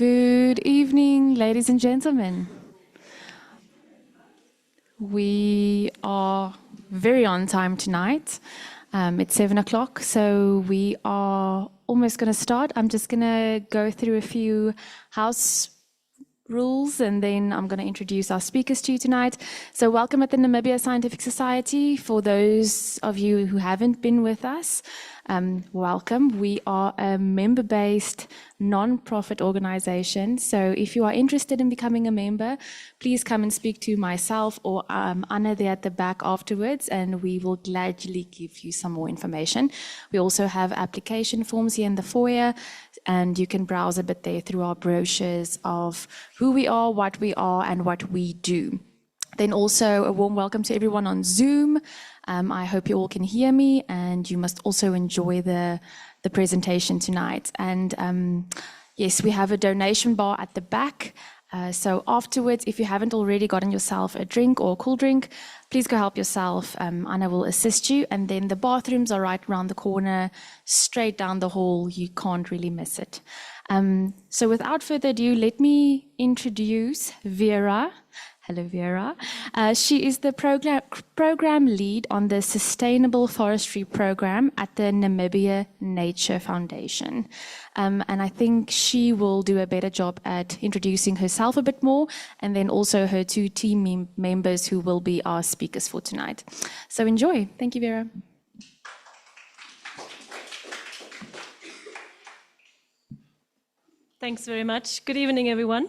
Good evening, ladies and gentlemen. We are very on time tonight. It's 7 o'clock, so we are almost going to start. I'm just going to go through a few house rules, and then I'm going to introduce our speakers to you tonight. So welcome at the Namibia Scientific Society. For those of you who haven't been with us, welcome. We are a member-based non-profit organization. So if you are interested in becoming a member, please come and speak to myself or Anna there at the back afterwards, and we will gladly give you some more information. We also have application forms here in the foyer, and you can browse a bit there through our brochures of who we are, and what we do. Then also a warm welcome to everyone on Zoom. I hope you all can hear me, and you must also enjoy the presentation tonight. And yes, we have a donation bar at the back. So afterwards, if you haven't already gotten yourself a drink or a cool drink, please go help yourself. Anna will assist you. And then the bathrooms are right around the corner, straight down the hall. You can't really miss it. So without further ado, let me introduce Vera. Hello, Vera. She is the program lead on the Sustainable Forestry Program at the Namibia Nature Foundation. And I think she will do a better job at introducing herself a bit more, and then also her two team members who will be our speakers for tonight. So enjoy. Thank you, Vera. Thanks very much. Good evening, everyone.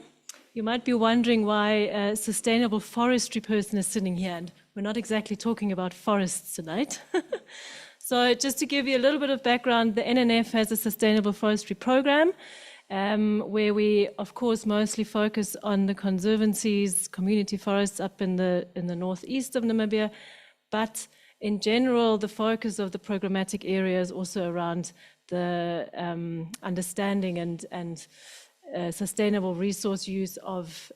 You might be wondering why a sustainable forestry person is sitting here, and we're not exactly talking about forests tonight. So just to give you a little bit of background, the NNF has a sustainable forestry program where we, of course, mostly focus on the conservancies, community forests up in the northeast of Namibia, but in general, the focus of the programmatic area is also around the understanding and sustainable resource use of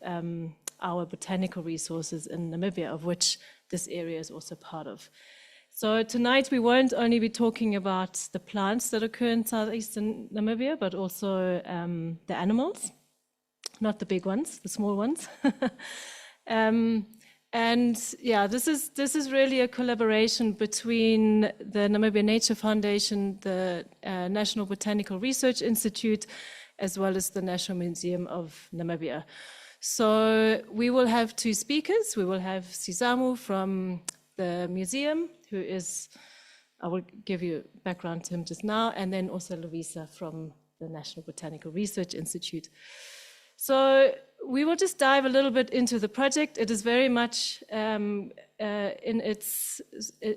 our botanical resources in Namibia, of which this area is also part of. So tonight we won't only be talking about the plants that occur in southeastern Namibia, but also the animals, not the big ones, the small ones. And yeah, this is really a collaboration between the Namibia Nature Foundation, the National Botanical Research Institute, as well as the National Museum of Namibia. So we will have two speakers. We will have Sisamu from the museum, who is, I will give you background to him just now, and then also Lovisa from the National Botanical Research Institute. So we will just dive a little bit into the project. It is very much it's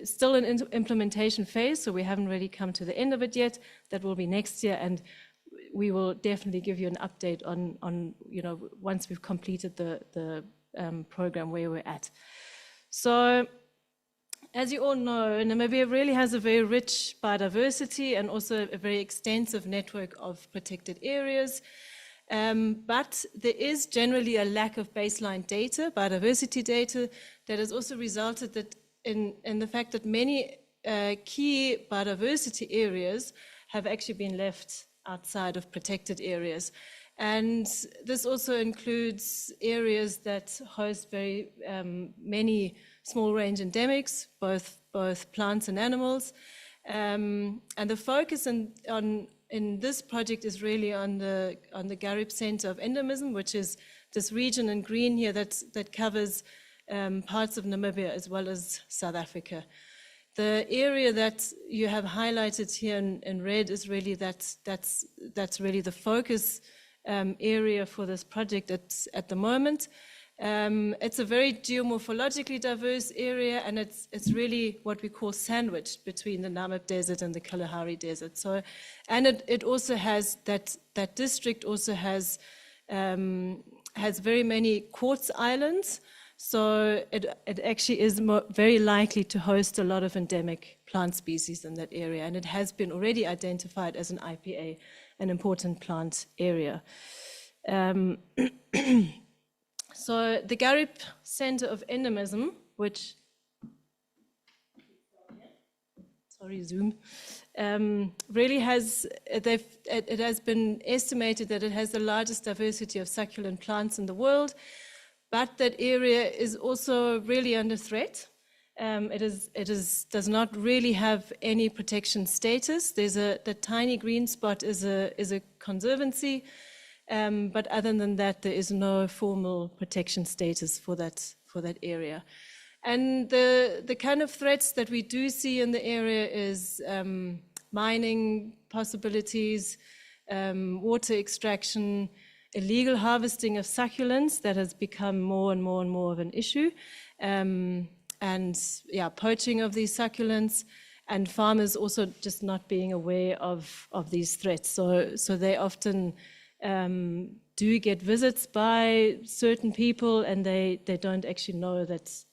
still in implementation phase, so we haven't really come to the end of it yet. That will be next year, and we will definitely give you an update on once we've completed the program where we're at. So, as you all know, Namibia really has a very rich biodiversity and also a very extensive network of protected areas. But there is generally a lack of baseline data, biodiversity data, that has also resulted that in the fact that many key biodiversity areas have actually been left outside of protected areas. And this also includes areas that host very many small range endemics, both plants and animals. And the focus in this project is really on the Gariep Centre of Endemism, which is this region in green here that covers parts of Namibia as well as South Africa. The area that you have highlighted here in red is really that's really the focus area for this project at the moment. It's a very geomorphologically diverse area, and it's really what we call sandwiched between the Namib Desert and the Kalahari Desert. So, and it also has that district also has very many quartz islands. So it actually is very likely to host a lot of endemic plant species in that area, and it has been already identified as an IPA, an important plant area. So the Gariep Centre of Endemism, which sorry, Zoom, really has, it has been estimated that it has the largest diversity of succulent plants in the world, but that area is also really under threat. Does not really have any protection status. The tiny green spot is a conservancy, but other than that, there is no formal protection status for that area. And the kind of threats that we do see in the area is mining possibilities, water extraction, illegal harvesting of succulents that has become more and more and more of an issue, and yeah, poaching of these succulents, and farmers also just not being aware of these threats. So they often do get visits by certain people, and they don't actually know that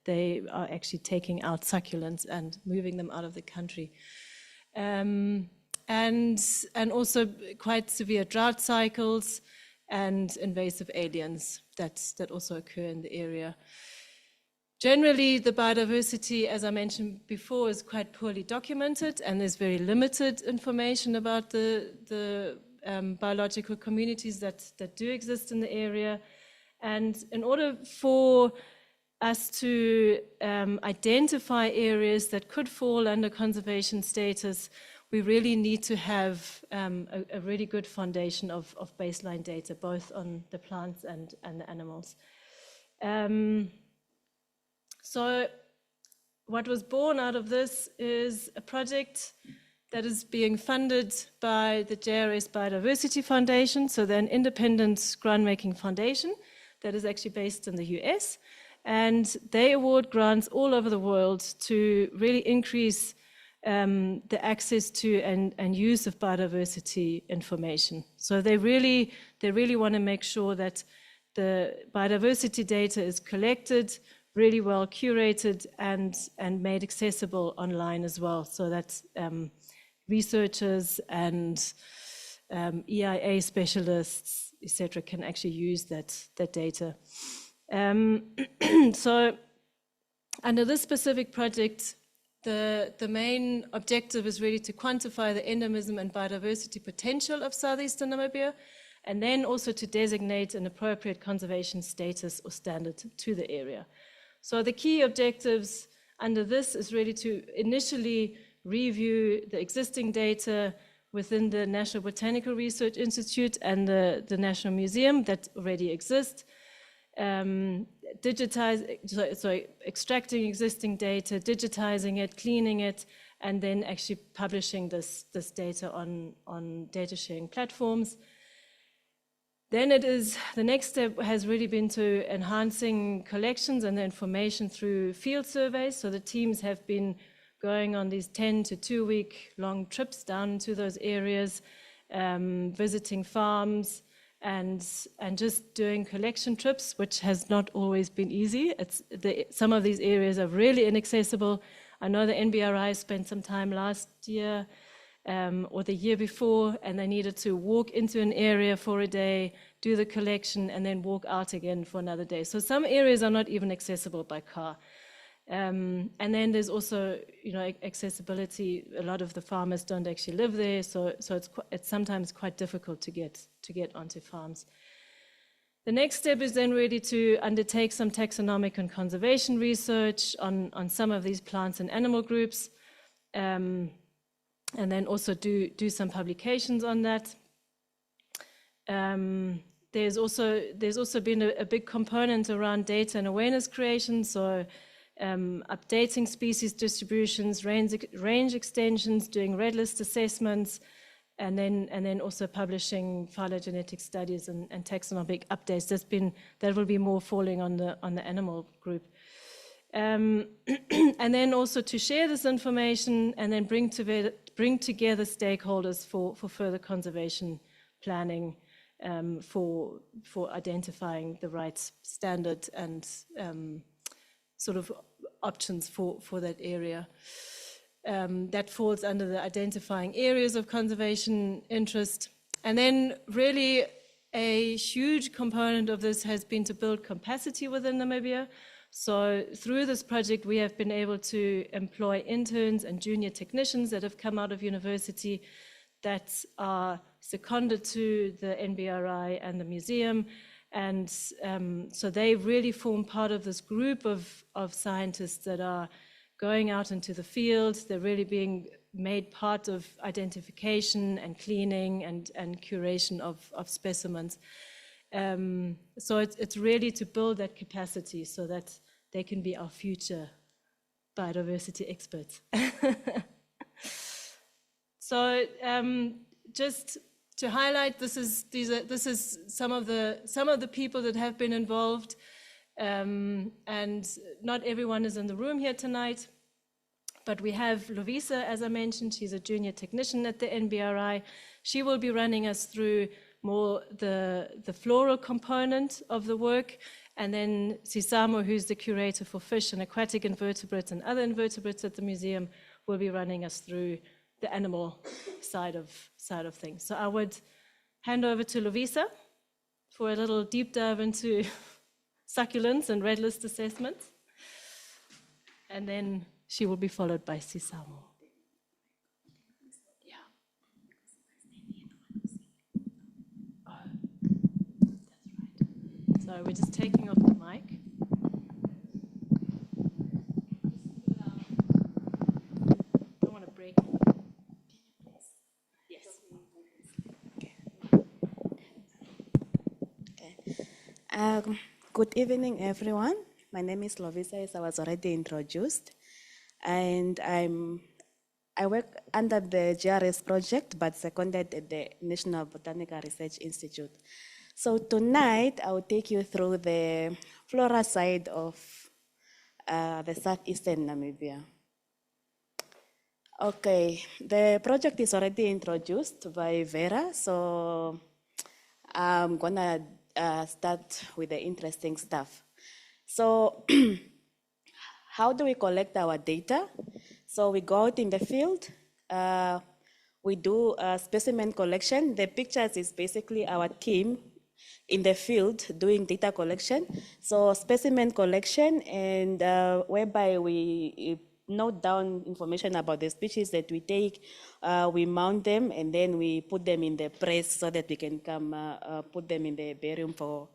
they are actually taking out succulents and moving them out of the country. And also quite severe drought cycles and invasive aliens that also occur in the area. Generally, the biodiversity, as I mentioned before, is quite poorly documented, and there's very limited information about the biological communities that do exist in the area. And in order for us to identify areas that could fall under conservation status, we really need to have a really good foundation of baseline data, both on the plants and the animals. So what was born out of this is a project that is being funded by the JRS Biodiversity Foundation. So they're an independent grant-making foundation that is actually based in the US. And they award grants all over the world to really increase the access to and use of biodiversity information. So they really want to make sure that the biodiversity data is collected, really well curated, and made accessible online as well, so that researchers and EIA specialists, etc., can actually use that data. So under this specific project, the main objective is really to quantify the endemism and biodiversity potential of southeastern Namibia, and then also to designate an appropriate conservation status or standard to the area. So the key objectives under this is really to initially review the existing data within the National Botanical Research Institute and the National Museum that already exist. Extracting existing data, digitizing it, cleaning it, and then actually publishing this data on data sharing platforms. Then the next step has really been to enhancing collections and the information through field surveys. So the teams have been going on these 10 to 2 week long trips down to those areas, visiting farms, and just doing collection trips, which has not always been easy. Some of these areas are really inaccessible. I know the NBRI spent some time last year or the year before, and they needed to walk into an area for a day, do the collection, and then walk out again for another day. So some areas are not even accessible by car. And then there's also, accessibility. A lot of the farmers don't actually live there, so it's sometimes quite difficult to get onto farms. The next step is then really to undertake some taxonomic and conservation research on some of these plants and animal groups, and then also do some publications on that. There's also been a big component around data and awareness creation, so updating species distributions, range extensions, doing red list assessments, and then also publishing phylogenetic studies and taxonomic updates. That will be more falling on the animal group. And then also to share this information and then bring together stakeholders for further conservation planning, for identifying the right standard and sort of options for that area. That falls under the identifying areas of conservation interest. And then really a huge component of this has been to build capacity within Namibia. So through this project, we have been able to employ interns and junior technicians that have come out of university that are seconded to the NBRI and the museum. And so they really form part of this group of scientists that are going out into the field. They're really being made part of identification and cleaning and curation of specimens. So it's really to build that capacity so that they can be our future biodiversity experts. So just to highlight, this is some of the people that have been involved, and not everyone is in the room here tonight. But we have Lovisa, as I mentioned. She's a junior technician at the NBRI. She will be running us through more the floral component of the work. And then Sisamu, who's the curator for fish and aquatic invertebrates and other invertebrates at the museum, will be running us through the animal side of things. So I would hand over to Lovisa for a little deep dive into succulents and red list assessments. And then she will be followed by Sisamu. Yeah. Oh, that's right. So we're just taking off the mic. Don't want to break it. Yes. Okay. Good evening, everyone. My name is Lovisa, as I was already introduced. And I work under the GRS project, but seconded at the National Botanical Research Institute. So tonight, I will take you through the flora side of the southeastern Namibia. Okay, the project is already introduced by Vera, so I'm gonna start with the interesting stuff. So how do we collect our data? So we go out in the field, we do specimen collection. The pictures is basically our team in the field doing data collection. So specimen collection, and whereby we note down information about the species that we take, we mount them, and then we put them in the press so that we can come put them in the herbarium for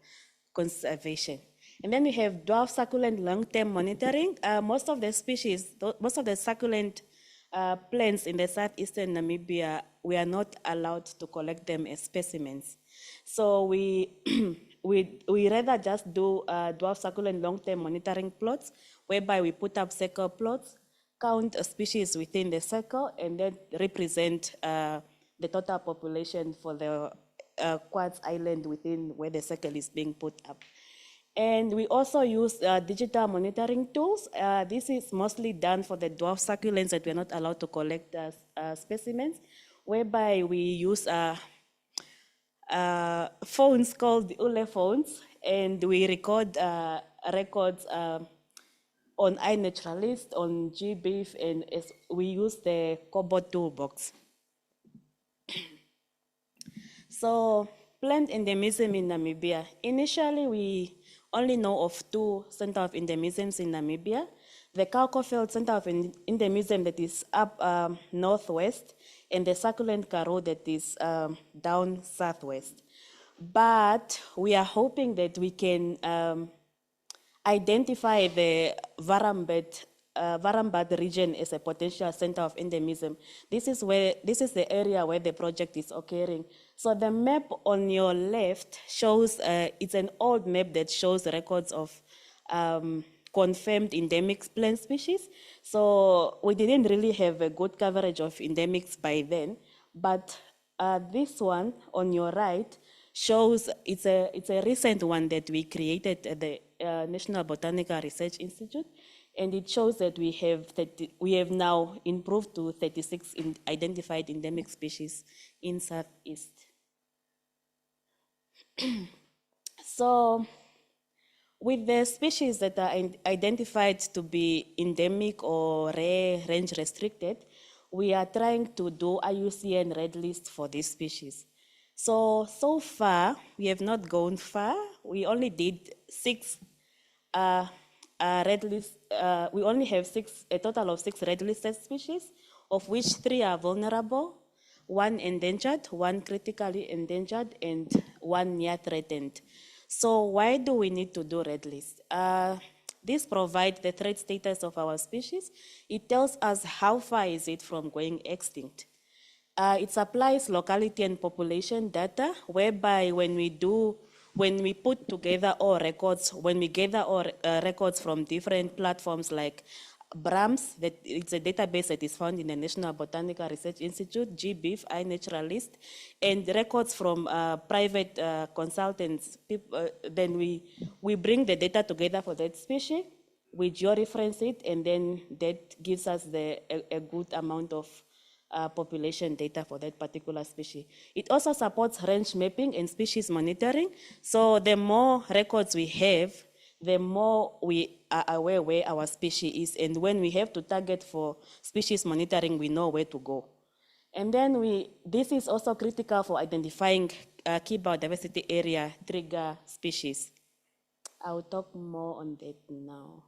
conservation. And then we have dwarf succulent long-term monitoring. Most of the species, most of the succulent plants in the southeastern Namibia, we are not allowed to collect them as specimens. So we rather just do dwarf succulent long-term monitoring plots, whereby we put up circle plots, count a species within the circle, and then represent the total population for the quartz island within where the circle is being put up. And we also use digital monitoring tools. This is mostly done for the dwarf succulents that we're not allowed to collect as specimens, whereby we use phones called the ULE phones, and we record records on iNaturalist, on GBIF, and we use the Kobo toolbox. So, plant endemism in Namibia. Initially, we only know of 2 centers of endemisms in Namibia. The Kalkofeld Center of Endemism that is up northwest, and the succulent Karoo that is down southwest. But we are hoping that we can identify the Warmbad region as a potential center of endemism. This is the area where the project is occurring. So the map on your left shows, it's an old map that shows records of confirmed endemic plant species. So we didn't really have a good coverage of endemics by then, but this one on your right shows, it's a recent one that we created at the National Botanical Research Institute, and it shows that we have now improved to 36 identified endemic species in Southeast. So, with the species that are identified to be endemic or rare, range restricted, we are trying to do IUCN red list for these species. So far, we have not gone far. We only did 6 red list, we only have a total of 6 red listed species, of which 3 are vulnerable, 1 endangered, 1 critically endangered, and 1 near threatened. So why do we need to do red list? This provides the threat status of our species. It tells us how far is it from going extinct. It supplies locality and population data, whereby when we put together all records, when we gather all records from different platforms like BRAMS, it's a database that is found in the National Botanical Research Institute, GBIF, iNaturalist, and records from private consultants, then we bring the data together for that species, we georeference it, and then that gives us a good amount of population data for that particular species. It also supports range mapping and species monitoring. So the more records we have, the more we are aware where our species is. And when we have to target for species monitoring, we know where to go. And then this is also critical for identifying key biodiversity area trigger species. I'll talk more on that now.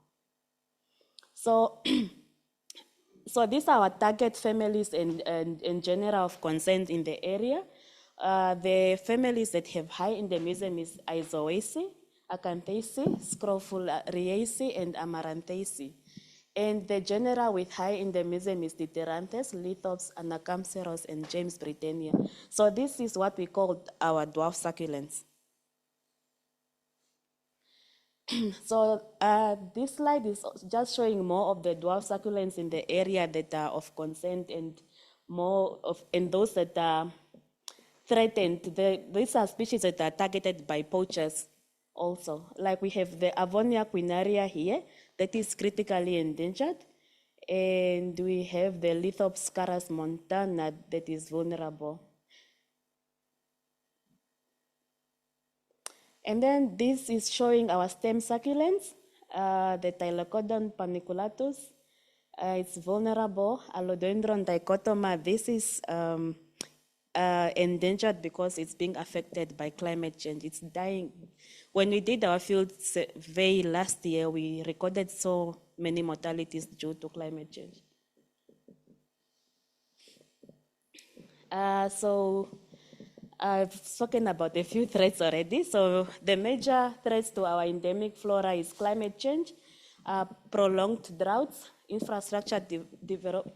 So, so these are our target families and genera of concern in the area. The families that have high endemism is Aizoaceae, Acanthaceae, Scrofulariaceae, and Amarantaceae. And the genera with high endemism is Dithyranthus, Lithops, Anacampseros, and James Britannia. So this is what we call our dwarf succulents. So this slide is just showing more of the dwarf succulents in the area that are of concern and those that are threatened. These are species that are targeted by poachers also. Like we have the Avonia quinaria here, that is critically endangered. And we have the Lithops scarus montana that is vulnerable. And then this is showing our stem succulents, the Tylocodon paniculatus. It's vulnerable. Allodendron dichotoma, this is endangered because it's being affected by climate change. It's dying. When we did our field survey last year, we recorded so many mortalities due to climate change. So I've spoken about a few threats already. So the major threats to our endemic flora is climate change, prolonged droughts, infrastructure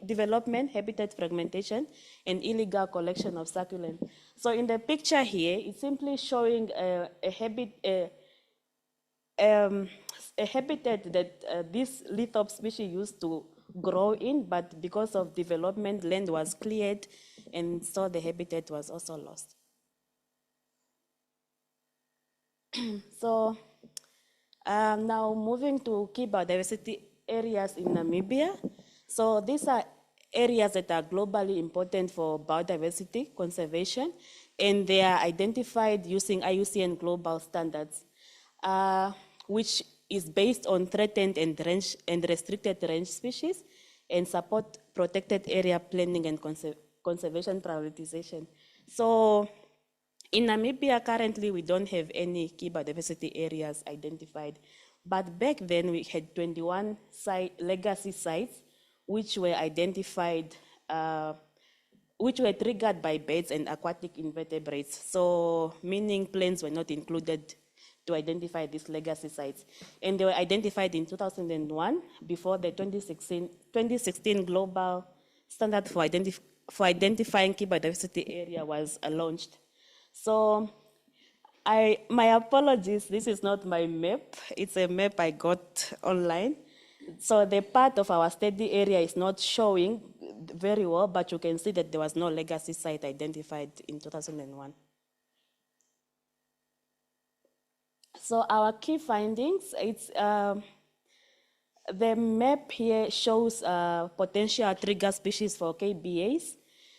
development, habitat fragmentation, and illegal collection of succulents. So in the picture here, it's simply showing a habitat that this Lithops species used to grow in, but because of development, land was cleared, and so the habitat was also lost. So now moving to key biodiversity areas in Namibia. So these are areas that are globally important for biodiversity conservation, and they are identified using IUCN global standards, which is based on threatened and restricted range species and support protected area planning and conservation prioritization. So in Namibia, currently, we don't have any key biodiversity areas identified. But back then, we had 21 legacy sites which were identified, which were triggered by birds and aquatic invertebrates. So, meaning planes were not included to identify these legacy sites. And they were identified in 2001 before the 2016 global standard for identifying key biodiversity area was launched. So my apologies, this is not my map. It's a map I got online. So the part of our study area is not showing very well, but you can see that there was no legacy site identified in 2001. So our key findings, it's the map here shows potential trigger species for KBAs.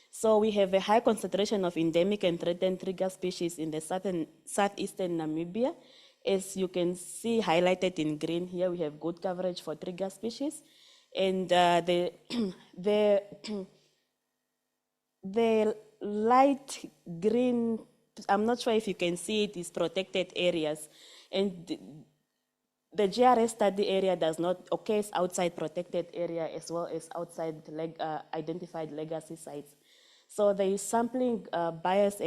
So we have a high concentration of endemic and threatened trigger species in the southeastern Namibia. As you can see highlighted in green here, we have good coverage for trigger species. And the light green, I'm not sure if you can see it, is protected areas. And the GRS study area does not occurs outside protected area as well as outside identified legacy sites. So there is sampling bias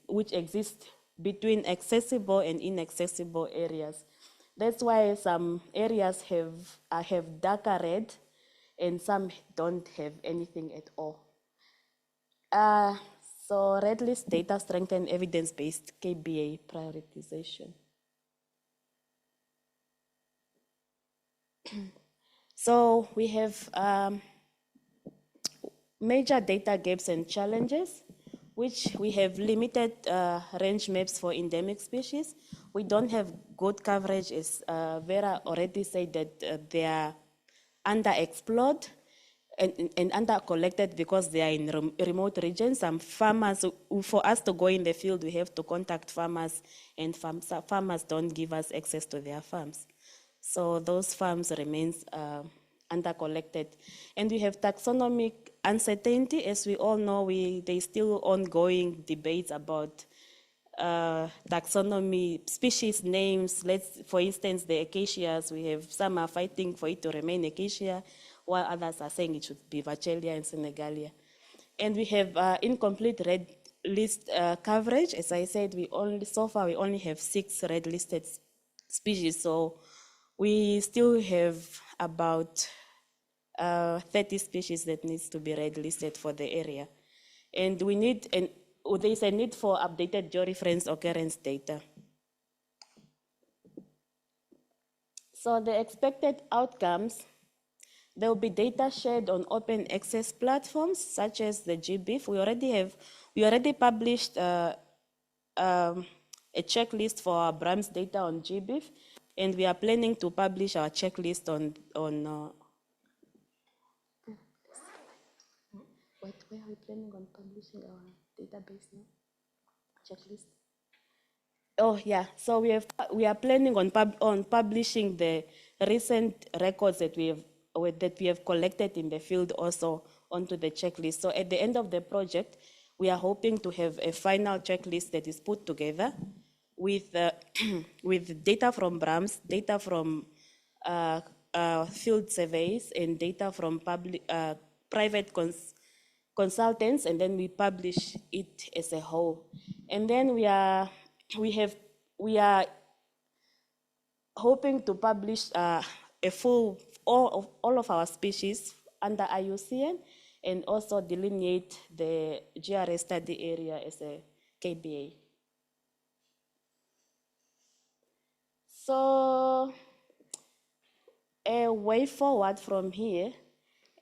which exists between accessible and inaccessible areas. That's why some areas have darker red and some don't have anything at all. So red list data strengthen evidence-based KBA prioritization. So we have major data gaps and challenges, which we have limited range maps for endemic species. We don't have good coverage, as Vera already said, that they are underexplored and under-collected because they are in remote regions. Some farmers, for us to go in the field, we have to contact farmers, and farmers don't give us access to their farms. So those farms remains under-collected. And we have taxonomic uncertainty. As we all know, there's still ongoing debates about taxonomy, species names. For instance, the acacias, some are fighting for it to remain acacia, while others are saying it should be Vachelia and Senegalia. And we have incomplete red list coverage. As I said, so far we only have 6 red listed species. So we still have about 30 species that needs to be red listed for the area. And there's a need for updated georeference occurrence data. So the expected outcomes, there will be data shared on open access platforms such as the GBIF. We already published a checklist for our BRAMS data on GBIF, and we are planning to publish our checklist on where are we planning on publishing our database now? Checklist. Oh yeah, so we are planning on publishing the recent records that we have collected in the field also onto the checklist. So at the end of the project, we are hoping to have a final checklist that is put together with data from BRAMS, data from field surveys, and data from private consultants, and then we publish it as a whole. And then we are hoping to publish all of our species under IUCN, and also delineate the GRS study area as a KBA. So a way forward from here,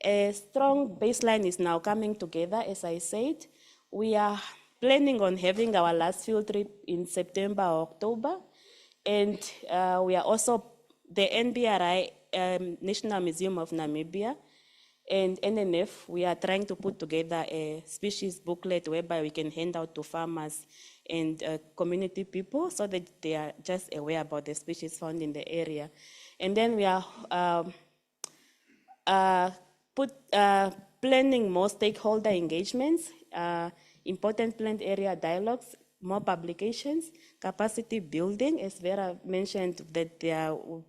a strong baseline is now coming together. As I said, we are planning on having our last field trip in September or October. And we are also, the NBRI, National Museum of Namibia, and NNF, we are trying to put together a species booklet whereby we can hand out to farmers and community people so that they are just aware about the species found in the area. And then we are planning more stakeholder engagements, important plant area dialogues, more publications, capacity building. As Vera mentioned, that the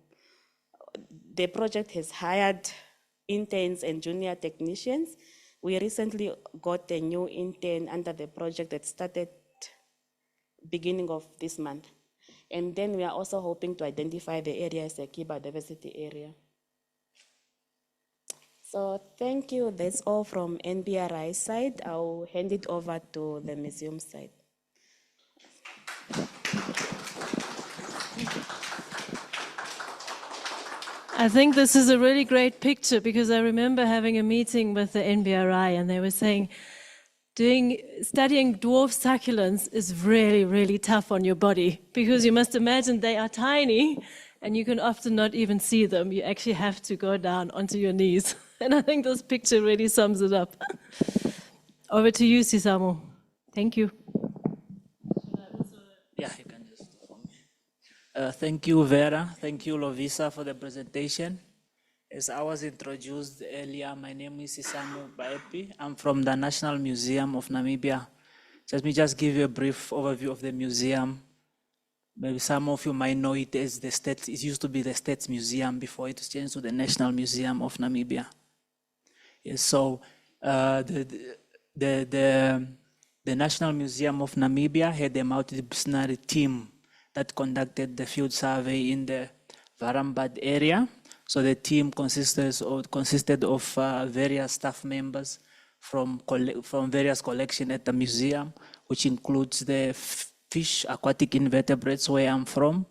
project has hired interns and junior technicians. We recently got a new intern under the project that started beginning of this month. And then we are also hoping to identify the area as a key biodiversity area. So thank you. That's all from NBRI side. I'll hand it over to the museum side. I think this is a really great picture, because I remember having a meeting with the NBRI and they were saying studying dwarf succulents is really, really tough on your body, because you must imagine they are tiny and you can often not even see them. You actually have to go down onto your knees. And I think this picture really sums it up. Over to you, Sisamu. Thank you. Yeah, you can just do for me. Thank you, Vera. Thank you, Lovisa, for the presentation. As I was introduced earlier, my name is Sisamu Baepi. I'm from the National Museum of Namibia. Let me just give you a brief overview of the museum. Maybe some of you might know it as the State. It used to be the State Museum before it was changed to the National Museum of Namibia. Yes, so the National Museum of Namibia had a multidisciplinary team that conducted the field survey in the Warmbad area. So the team consisted of various staff members from various collections at the museum, which includes the fish, aquatic invertebrates, where I'm from,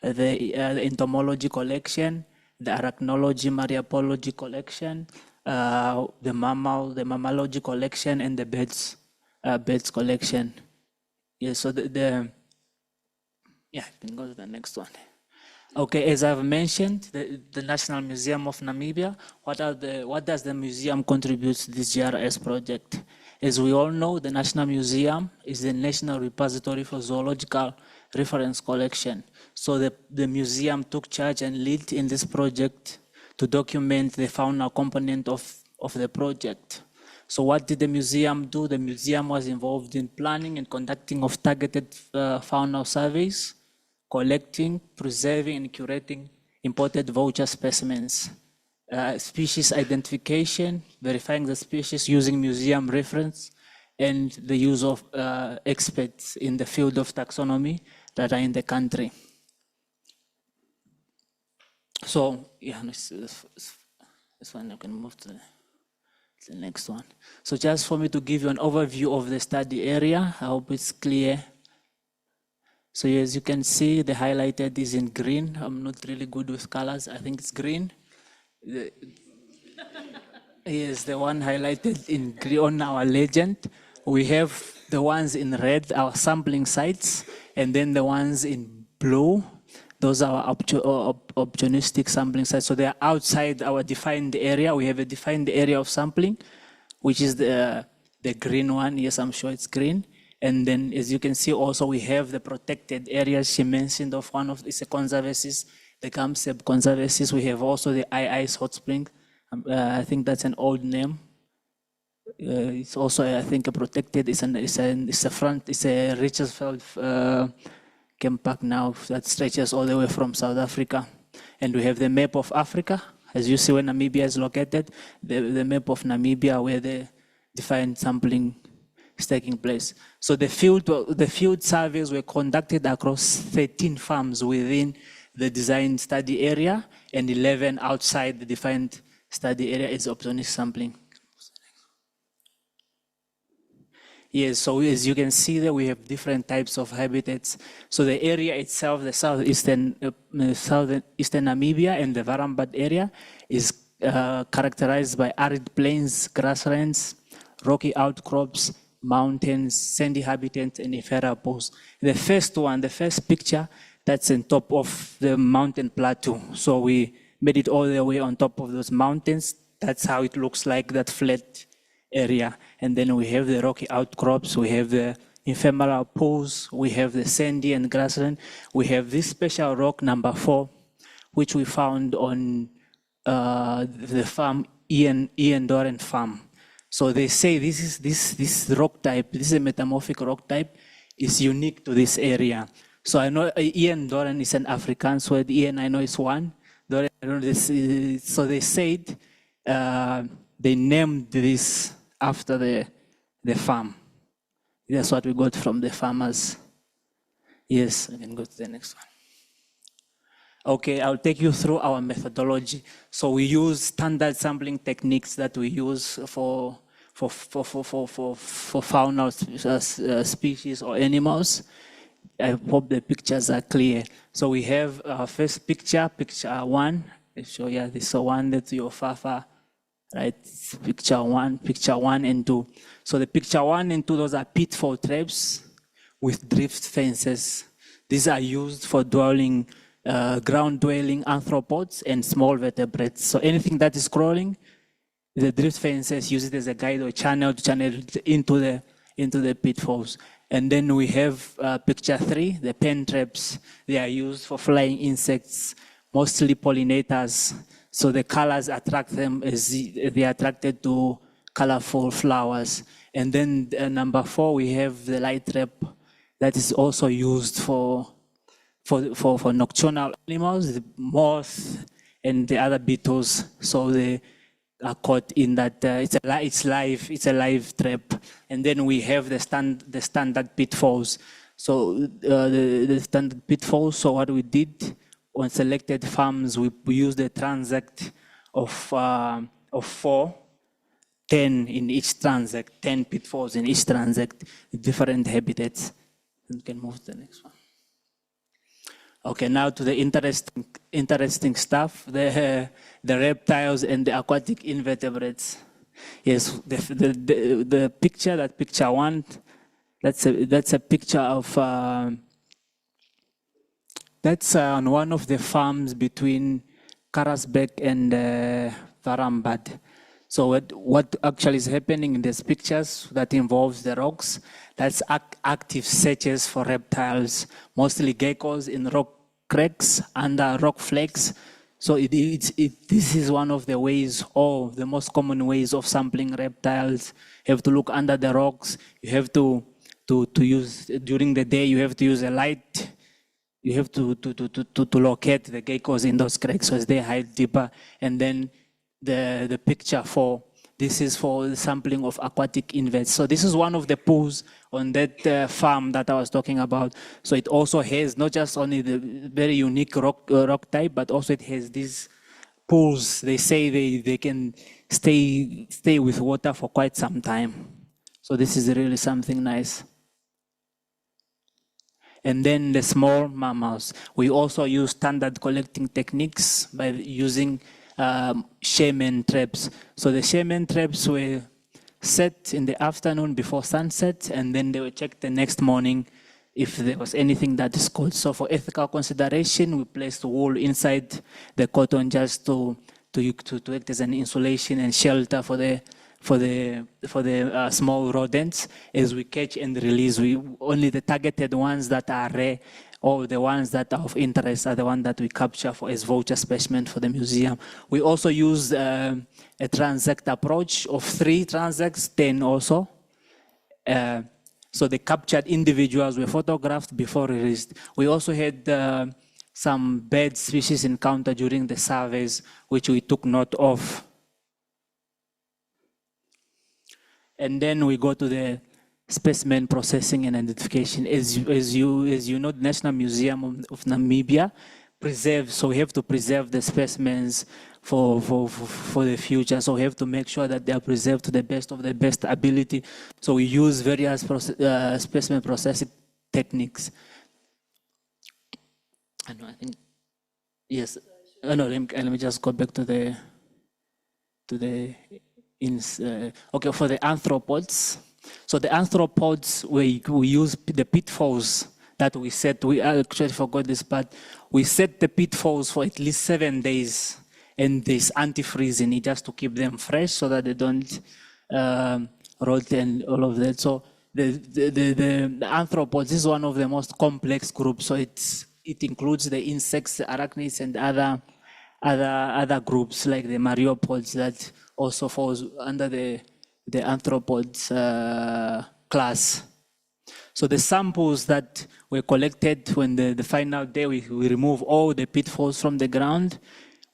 the entomology collection, the arachnology, mariapology collection, the mammalogy collection, and the birds collection. Yeah, so yeah, you can go to the next one. Okay, as I've mentioned, the National Museum of Namibia, what does the museum contribute to this GRS project? As we all know, the National Museum is the national repository for zoological reference collection. So the museum took charge and lead in this project to document the fauna component of the project. So what did the museum do? The museum was involved in planning and conducting of targeted fauna surveys, collecting, preserving, and curating imported vulture specimens, species identification, verifying the species using museum reference, and the use of experts in the field of taxonomy that are in the country. So, yeah, this one, you can move to the next one. So just for me to give you an overview of the study area, I hope it's clear. So as you can see, the highlighted is in green. I'm not really good with colors. I think it's green. Yes, the one highlighted in green on our legend. We have the ones in red, our sampling sites, and then the ones in blue, those are our opportunistic sampling sites. So they are outside our defined area. We have a defined area of sampling, which is the green one. Yes, I'm sure it's green. And then, as you can see, also we have the protected areas she mentioned of one of these conservancies, the Gamseb conservancies. We have also the Ice Hot Spring. I think that's an old name. It's also, I think, a protected. It's a Richardsveld game park now that stretches all the way from South Africa. And we have the map of Africa, as you see where Namibia is located. The map of Namibia where the defined sampling is taking place. So the field surveys were conducted across 13 farms within the designed study area, and 11 outside the defined study area is opportunistic sampling. Yes, so as you can see there, we have different types of habitats. So the area itself, the southeastern Namibia and the Warmbad area is characterized by arid plains, grasslands, rocky outcrops, mountains, sandy habitats, and ephemeral pools. The first picture, that's on top of the mountain plateau. So we made it all the way on top of those mountains. That's how it looks like, that flat area. And then we have the rocky outcrops, we have the ephemeral pools, we have the sandy and grassland. We have this special rock number 4, which we found on the farm, Ian Doran farm. So they say this rock type, this is a metamorphic rock type, is unique to this area. So I know Ian Doran is an Afrikaans word. Ian, I know is one. Doran, I know this. So they said they named this after the farm. That's what we got from the farmers. Yes, I can go to the next one. Okay, I'll take you through our methodology. So we use standard sampling techniques that we use for fauna species or animals. I hope the pictures are clear. So we have our first picture 1. I'll show you this one that's your fafa, right? Picture 1 and 2. So the picture 1 and 2, those are pitfall traps with drift fences. These are used for ground-dwelling arthropods and small vertebrates. So anything that is crawling, the drift fences use it as a guide or channel to channel into the pitfalls. And then we have picture 3, the pen traps. They are used for flying insects, mostly pollinators. So the colors attract them as they are attracted to colorful flowers. And then number 4, we have the light trap that is also used for for nocturnal animals, the moth and the other beetles. So they are caught in that. It's a live trap. And then we have the standard pitfalls. So the standard pitfalls. So what we did on selected farms, we used a transect of 4. 10 in each transect, 10 pitfalls in each transect, different habitats. You can move to the next one. Okay, now to the interesting stuff, the reptiles and the aquatic invertebrates. Yes, the picture, that picture 1, that's a picture of, that's on one of the farms between Karasbek and Warmbad. So what actually is happening in these pictures that involves the rocks, that's active searches for reptiles, mostly geckos in rock cracks, under rock flakes. So this is one of the ways, or the most common ways of sampling reptiles. You have to look under the rocks. You have to use, during the day, you have to use a light. You have to locate the geckos in those cracks so as they hide deeper. And then the picture 4, this is for the sampling of aquatic inverts. So this is one of the pools on that farm that I was talking about. So it also has not just only the very unique rock type, but also it has these pools. They say they can stay with water for quite some time. So this is really something nice. And then the small mammals. We also use standard collecting techniques by using shaman traps. So the shaman traps were set in the afternoon before sunset, and then they were checked the next morning if there was anything that is cold. So for ethical consideration, we placed wool inside the cotton just to act as an insulation and shelter for the small rodents. As we catch and release, only the targeted ones that are rare or the ones that are of interest are the ones that we capture as vulture specimen for the museum. We also use a transect approach of 3 transects, 10 also. So the captured individuals were photographed before released. We also had some bird species encountered during the surveys, which we took note of. And then we go to the specimen processing and identification. As you know, the National Museum of Namibia preserves, so we have to preserve the specimens for the future. So we have to make sure that they are preserved to the best of the best ability. So we use various specimen processing techniques. I think, yes. No, let me just go back to the okay, for the arthropods. So the arthropods, we use the pitfalls that we set. We actually forgot this part. We set the pitfalls for at least 7 days, and there's antifreeze in it just to keep them fresh so that they don't rot and all of that. So the arthropods is one of the most complex groups. So it includes the insects, the arachnids, and other groups like the myriapods that also falls under the arthropods class. So the samples that were collected when the final day, we remove all the pitfalls from the ground,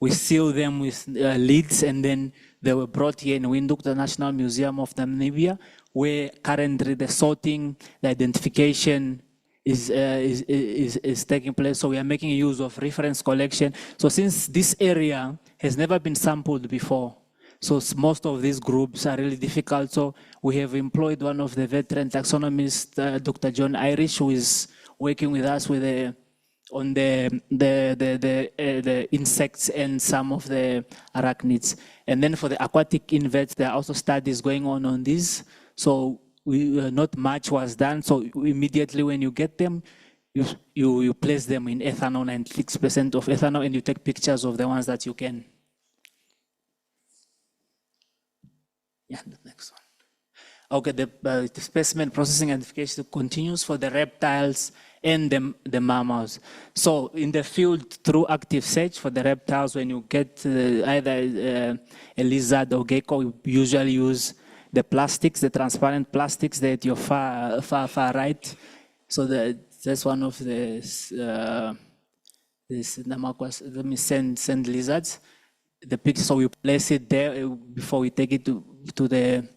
we seal them with lids, and then they were brought here in Windhoek, the National Museum of Namibia, where currently the sorting, the identification is taking place. So we are making use of reference collection. So since this area has never been sampled before, so most of these groups are really difficult. So we have employed one of the veteran taxonomists, Dr. John Irish, who is working with us on the insects and some of the arachnids. And then for the aquatic inverts, there are also studies going on this. So not much was done. So immediately when you get them, you place them in ethanol, 96% of ethanol, and you take pictures of the ones that you can. Yeah, the next one. Okay, the specimen processing and identification continues for the reptiles and the mammals. So in the field, through active search for the reptiles, when you get either a lizard or gecko, we usually use the plastics, the transparent plastics that you're far right. So that's one of the this Namakwas, sand lizards. The picture, so we place it there before we take it to the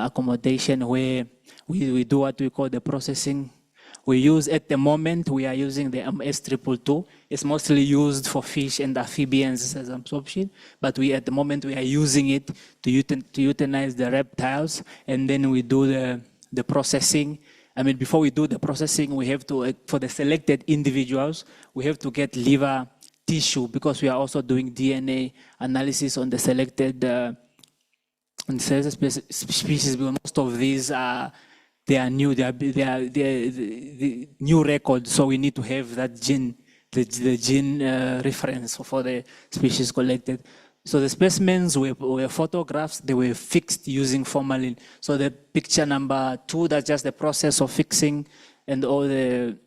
accommodation where we do what we call the processing. We use, at the moment, we are using the S222. It's mostly used for fish and amphibians as absorption, but at the moment we are using it to euthanize the reptiles, and then we do the processing. I mean, before we do the processing, we have to, for the selected individuals, we have to get liver tissue, because we are also doing DNA analysis on the selected species. Most of these are new, they are new records, so we need to have that gene, the gene reference for the species collected. So the specimens were photographs, they were fixed using formalin. So the picture number 2, that's just the process of fixing and all the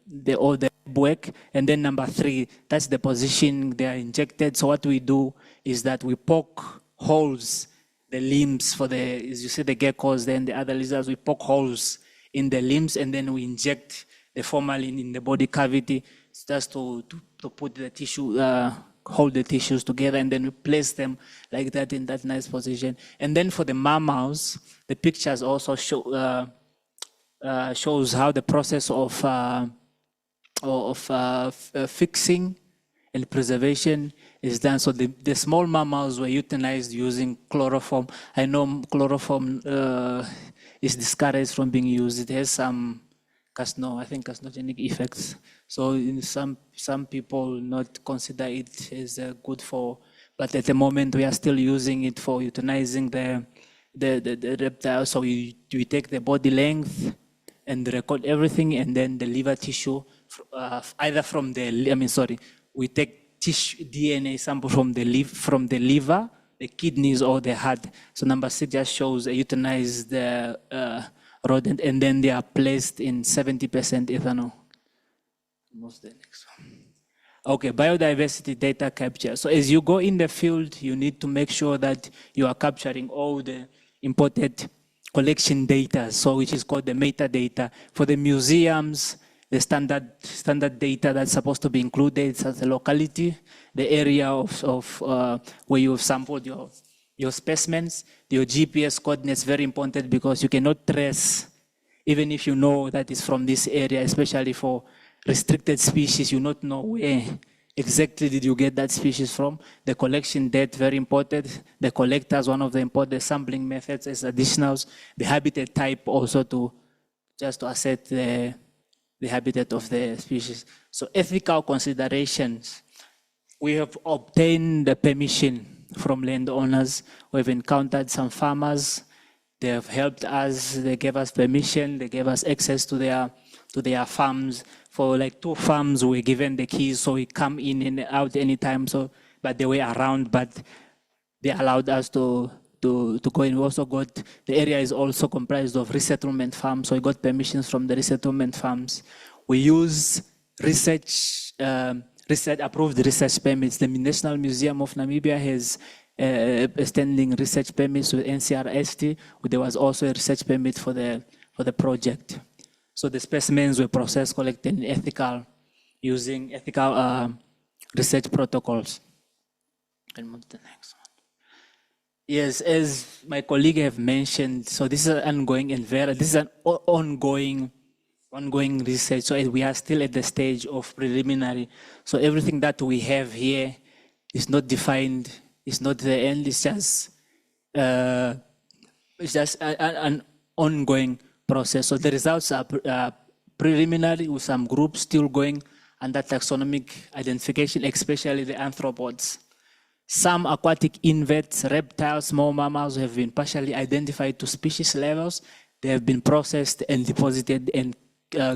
work. And then number 3, that's the position they are injected. So what we do is that we poke holes, the limbs for as you see the geckos, then the other lizards, we poke holes in the limbs, and then we inject the formalin in the body cavity just to put the tissue, hold the tissues together, and then we place them like that in that nice position. And then for the mammals, the pictures also shows how the process of fixing and preservation is done. So the small mammals were euthanized using chloroform. I know chloroform is discouraged from being used. It has some carcinogenic effects. So in some people not consider it as good for, but at the moment we are still using it for euthanizing the reptiles. So we take the body length and record everything, and then the liver tissue, either from we take tissue DNA sample from the liver, the kidneys, or the heart. So number 6 just shows a euthanized rodent, and then they are placed in 70% ethanol. What's the next one? Okay, biodiversity data capture. So as you go in the field, you need to make sure that you are capturing all the imported collection data, so which is called the metadata. For the museums, the standard data that's supposed to be included, such as the locality, the area of where you have sampled your specimens, your GPS coordinates, very important, because you cannot trace, even if you know that it's from this area, especially for restricted species, you not know where exactly did you get that species from. The collection date, very important. The collectors, one of the important sampling methods as additionals. The habitat type also just to assess the habitat of the species. So ethical considerations. We have obtained the permission from landowners. We've encountered some farmers. They have helped us. They gave us permission. They gave us access to their farms. For like 2 farms, we were given the keys, so we come in and out anytime. So, but they were around, but they allowed us to go in. We also got, the area is also comprised of resettlement farms, so we got permissions from the resettlement farms. We use approved research permits. The National Museum of Namibia has standing research permits with NCRST. There was also a research permit for the project. So the specimens were processed, collected using ethical research protocols. I'll move to the next one. Yes, as my colleague have mentioned, so this is ongoing in Vera. This is an ongoing research. So we are still at the stage of preliminary. So everything that we have here is not defined. It's not the end. It's just an ongoing process. So the results are preliminary, with some groups still going under taxonomic identification, especially the arthropods. Some aquatic inverts, reptiles, small mammals have been partially identified to species levels. They have been processed and deposited and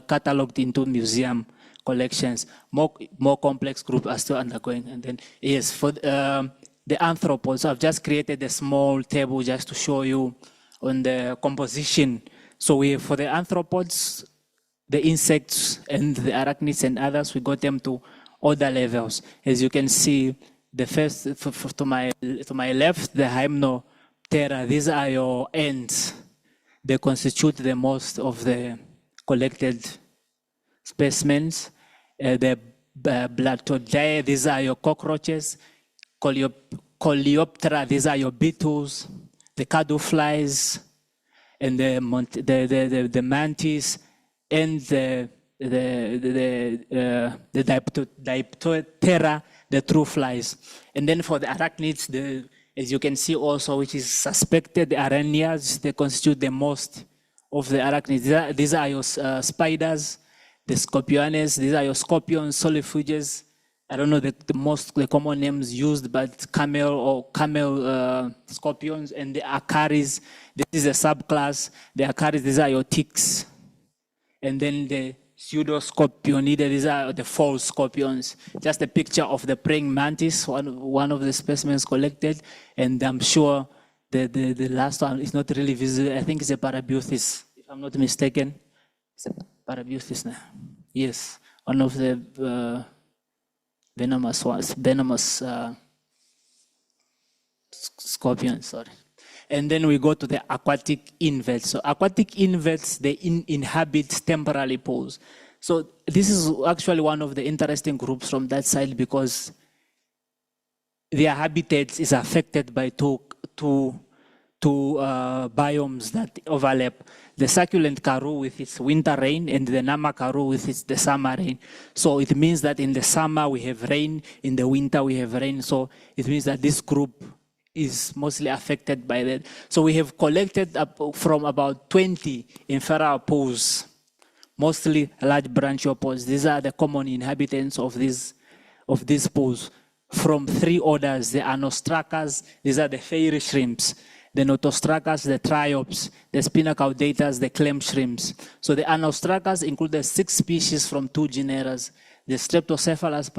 catalogued into museum collections. More complex groups are still undergoing. And then, yes, for the arthropods, so I've just created a small table just to show you on the composition. So for the arthropods, the insects and the arachnids and others, we got them to order levels. As you can see, the first to my left, the Hymenoptera, these are your ants. They constitute the most of the collected specimens. The Blattodae, these are your cockroaches. Coleoptera, these are your beetles. The cadu flies, and the mantis, and the Diptera, the true flies. And then for the arachnids, as you can see also, which is suspected, the araneas, they constitute the most of the arachnids. These are your spiders, the scorpiones, these are your scorpions, solifuges. I don't know the common names used, but camel scorpions, and the acaris. This is a subclass. The acaris, these are your ticks. And then the pseudoscorpionidae, these are the false scorpions. Just a picture of the praying mantis, one of the specimens collected. And I'm sure the last one is not really visible. I think it's a Parabuthis, if I'm not mistaken. It's a Parabuthis now. Yes, one of the venomous scorpions, sorry. And then we go to the aquatic inverts. So aquatic inverts, they inhabit temporary pools. So this is actually one of the interesting groups from that side, because their habitat is affected by two biomes that overlap. The succulent karoo with its winter rain, and the nama karoo with the summer rain. So it means that in the summer we have rain, in the winter we have rain. So it means that this group is mostly affected by that. So we have collected from about 20 inferior pools, mostly large branchiopods. These are the common inhabitants of these pools, from 3 orders: the Anostracas, these are the fairy shrimps; the Notostracas, the triops; the Spinacaudatas, the clam shrimps. So the Anostracas include the 6 species from 2 genera: the Streptocephalus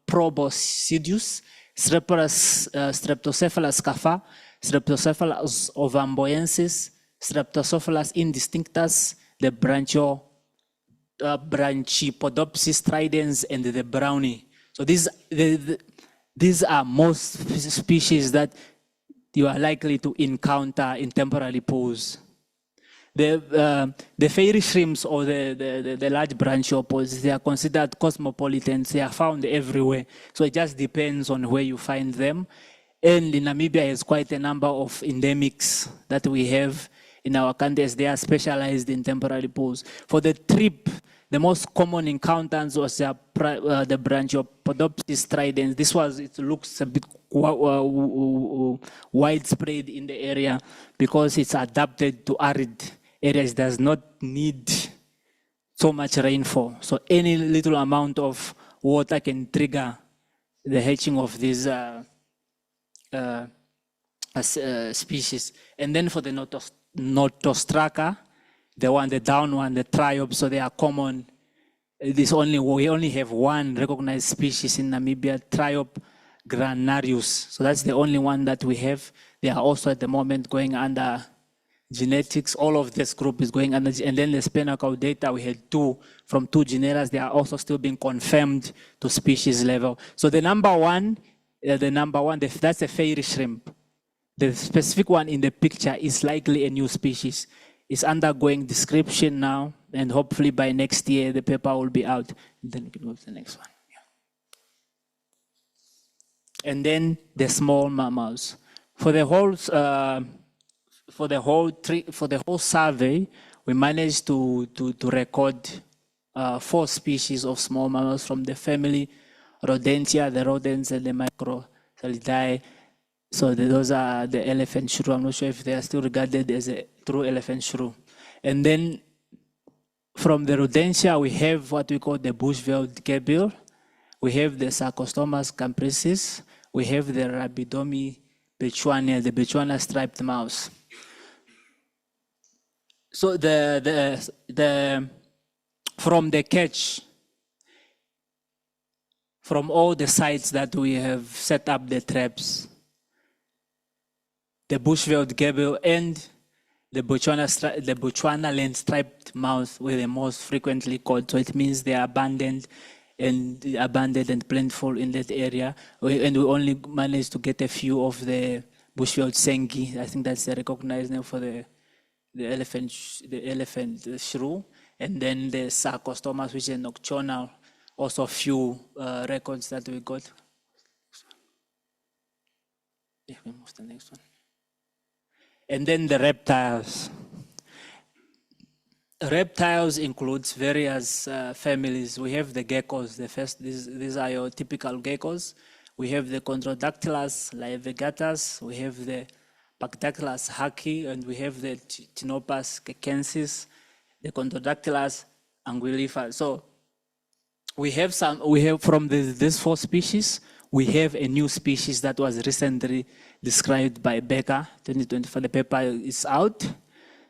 proboscideus, Streptocephalus scapha, Streptocephalus ovamboensis, Streptocephalus indistinctus, the Branchipodopsis stridens, and the brownie. So these are most species that you are likely to encounter in temporary pools. The fairy shrimps, or the large branchiopods, they are considered cosmopolitans. They are found everywhere. So it just depends on where you find them. And Namibia has quite a number of endemics that we have in our countries. They are specialized in temporary pools. For the trip, the most common encounters was the Branchiopodopsis stridens. It looks a bit widespread in the area because it's adapted to arid areas. It does not need so much rainfall. So any little amount of water can trigger the hatching of these species. And then for the Notostraca, the down one, the triops, so they are common. We only have one recognized species in Namibia, Triop granarius. So that's the only one that we have. They are also at the moment going under genetics. All of this group is going under, and then the Spinacaudata, we had 2 from 2 genera. They are also still being confirmed to species level. So the number one, that's a fairy shrimp. The specific one in the picture is likely a new species. It's undergoing description now, and hopefully by next year the paper will be out. Then we can go to the next one. Yeah. And then the small mammals. For the whole survey, we managed to record 4 species of small mammals from the family Rodentia, the rodents, and the Microcelidae. So those are the elephant shrew. I'm not sure if they are still regarded as a true elephant shrew. And then from the Rodentia, we have what we call the bush-veiled gabill. We have the Sarcostomus capricis. We have the Rabidomi bechuana, the bechuana striped mouse. So from the catch, from all the sites that we have set up the traps, the bush-veiled gabill and the Botswana land-striped mouse were the most frequently caught. So it means they are abundant and plentiful in that area. And we only managed to get a few of the bush-veiled sengi. I think that's the recognized name for the elephant shrew. And then the Sarcostomus, which is nocturnal, also a few records that we got. Yeah, we move to the next one. And then the reptiles. Reptiles includes various families. We have the geckos. The first, these are your typical geckos. We have the Chondrodactylus laevigatus. We have the Pactactylus haki, and we have the Ctinopus cacensis, the Chondrodactylus anguillifer. So we have from these 4 species, we have a new species that was recently described by Becker. 2024, the paper is out.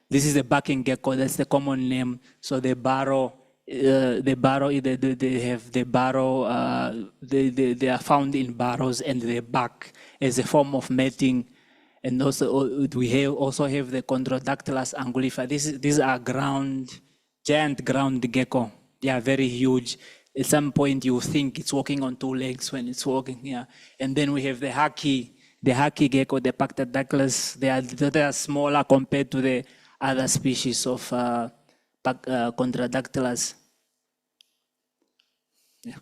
This is the barking gecko. That's the common name. So they burrow. They are found in burrows, and they bark as a form of mating. And also we also have the Chondrodactylus anguillifer. These are giant ground gecko. They are very huge. At some point you think it's walking on 2 legs when it's walking. Yeah. And then we have the haki gecko, the Pactactylus. They are smaller compared to the other species of Chondrodactylus. Yeah,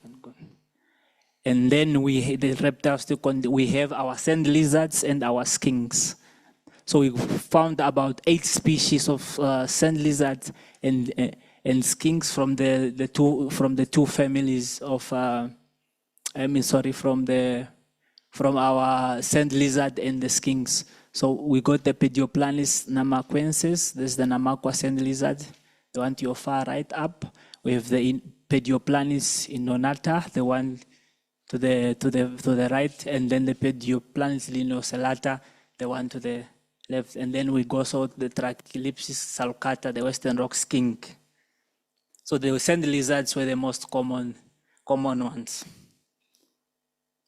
and then the reptiles, we have our sand lizards and our skinks. So we found about 8 species of sand lizards and skinks from the two families of from our sand lizard and the skinks. So we got the Pedioplanis namaquensis. This is the Namakwa sand lizard, the one to your far right up. We have the Pedioplanis innonata, the one to the right, and then the Pedioplanis lineocellata, the one to the left. And then we go so the Trachylepsis sulcata, the Western rock skink. So the sand lizards were the most common ones.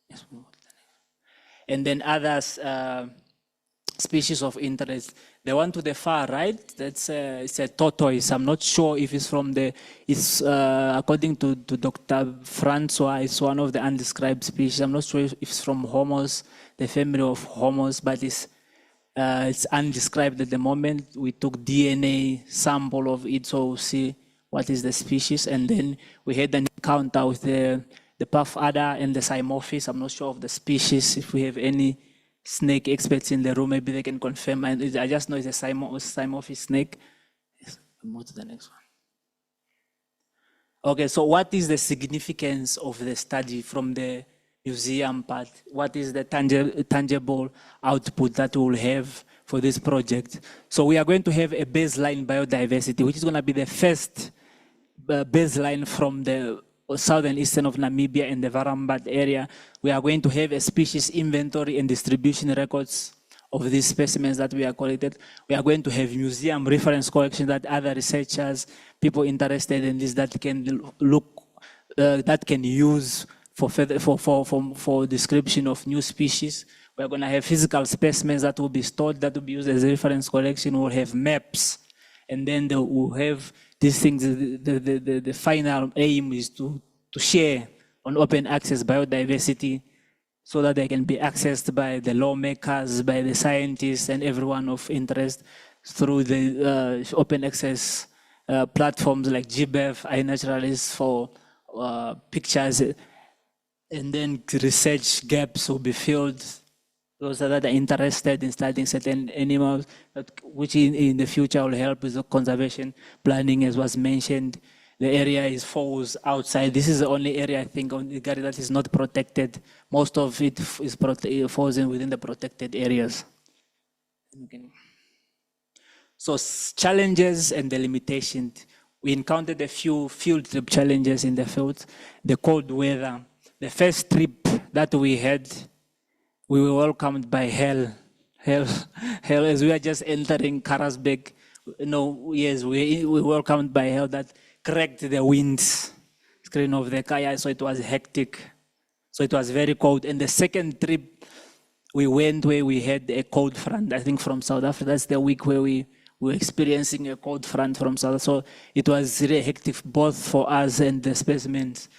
Yes. And then others, species of interest. The one to the far right, it's a tortoise. I'm not sure if it's according to Dr. Francois, it's one of the undescribed species. I'm not sure if it's from Homos, the family of Homos, but it's undescribed at the moment. We took DNA sample of it, so we'll see what is the species. And then we had an encounter with the puff adder and the Cymophis. I'm not sure of the species. If we have any snake experts in the room, maybe they can confirm. I just know it's a Cymophis snake. Yes, we'll move to the next one. Okay, so what is the significance of the study from the museum part? What is the tangible output that we will have for this project? So we are going to have a baseline biodiversity, which is going to be the first baseline from the southern eastern of Namibia and the Warmbad area. We are going to have a species inventory and distribution records of these specimens that we are collected. We are going to have museum reference collection that other researchers, people interested in this, that can that can use for description of new species. We are going to have physical specimens that will be stored, that will be used as a reference collection. We'll have maps, and then we'll have these things. The final aim is to share on open access biodiversity so that they can be accessed by the lawmakers, by the scientists, and everyone of interest through the open access platforms like GBEF, iNaturalist for pictures, and then research gaps will be filled. Those that are interested in studying certain animals, which in the future will help with the conservation planning, as was mentioned. The area falls outside. This is the only area, I think, on the Gariep that is not protected. Most of it falls within the protected areas. So challenges and the limitations. We encountered a few field trip challenges in the field. The cold weather. The first trip that we had, we were welcomed by hell as we were just entering Karasbek. Yes, we were welcomed by hell that cracked the winds screen of the car, so it was hectic. So it was very cold. And the second trip we went where we had a cold front, I think from South Africa. That's the week where we were experiencing a cold front from South Africa. So it was really hectic both for us and the specimens.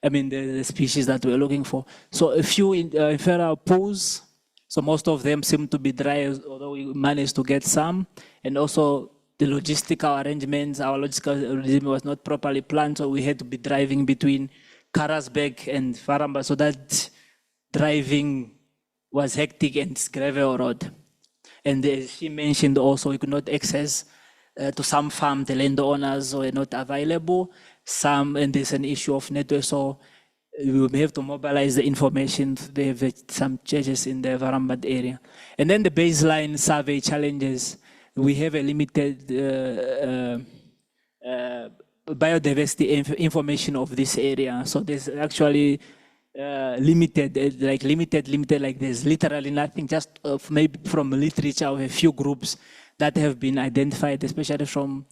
I mean, the species that we're looking for. So a few inferior pools, so most of them seem to be dry, although we managed to get some. And also the logistical arrangements, our logistical arrangement was not properly planned, so we had to be driving between Karasbek and Warmbad, so that driving was hectic and it's gravel road. And as she mentioned also, we could not access to some farm, the landowners were not available. And there's an issue of network, so we will have to mobilize the information. They have some changes in the Warmbad area. And then the baseline survey challenges. We have a limited biodiversity information of this area. So there's actually limited, like there's literally nothing, just maybe from literature of a few groups that have been identified, especially from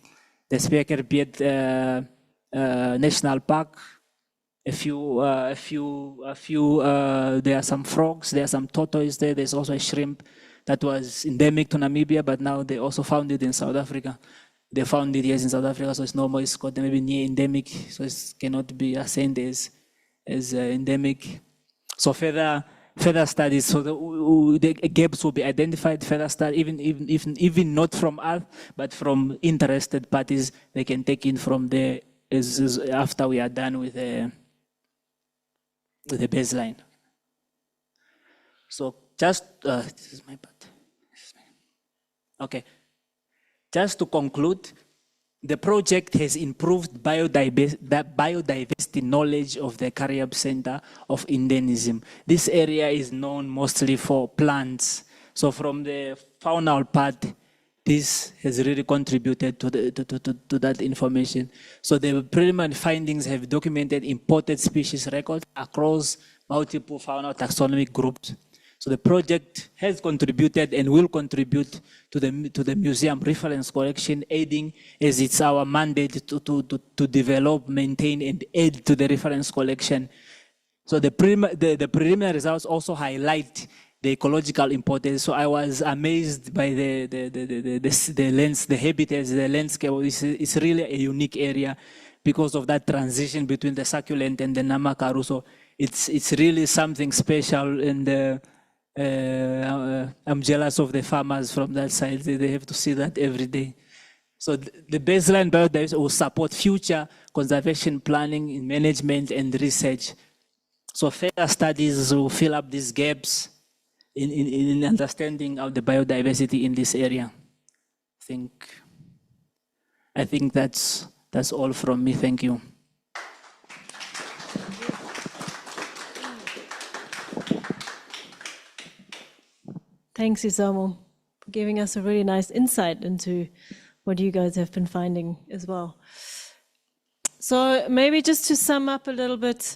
the Spekerbeet National Park. There are some frogs, there are some tortoise there, there's also a shrimp that was endemic to Namibia, but now they also found it in South Africa. They found it, yes, in South Africa, so it's no more, it's called maybe near endemic, so it cannot be assigned as endemic. So further studies, so the gaps will be identified, further study, even not from us, but from interested parties, they can take in from there after we are done with the baseline. So just, this is my part. Okay. Just to conclude, the project has improved biodiversity knowledge of the Gariep Centre of Endemism. This area is known mostly for plants. So from the faunal part, this has really contributed to that information. So the preliminary findings have documented imported species records across multiple faunal taxonomic groups. So the project has contributed and will contribute to the museum reference collection, aiding as it's our mandate to develop, maintain, and aid to the reference collection. So the preliminary results also highlight the ecological importance. So I was amazed by the habitats, the landscape. It's really a unique area because of that transition between the succulent and the namakaru. So it's really something special, and I'm jealous of the farmers from that side. They have to see that every day. So the baseline biodiversity will support future conservation planning, management, and research. So further studies will fill up these gaps in understanding of the biodiversity in this area. I think that's all from me. Thank you. Thanks, Sisamu, for giving us a really nice insight into what you guys have been finding as well. So maybe just to sum up a little bit,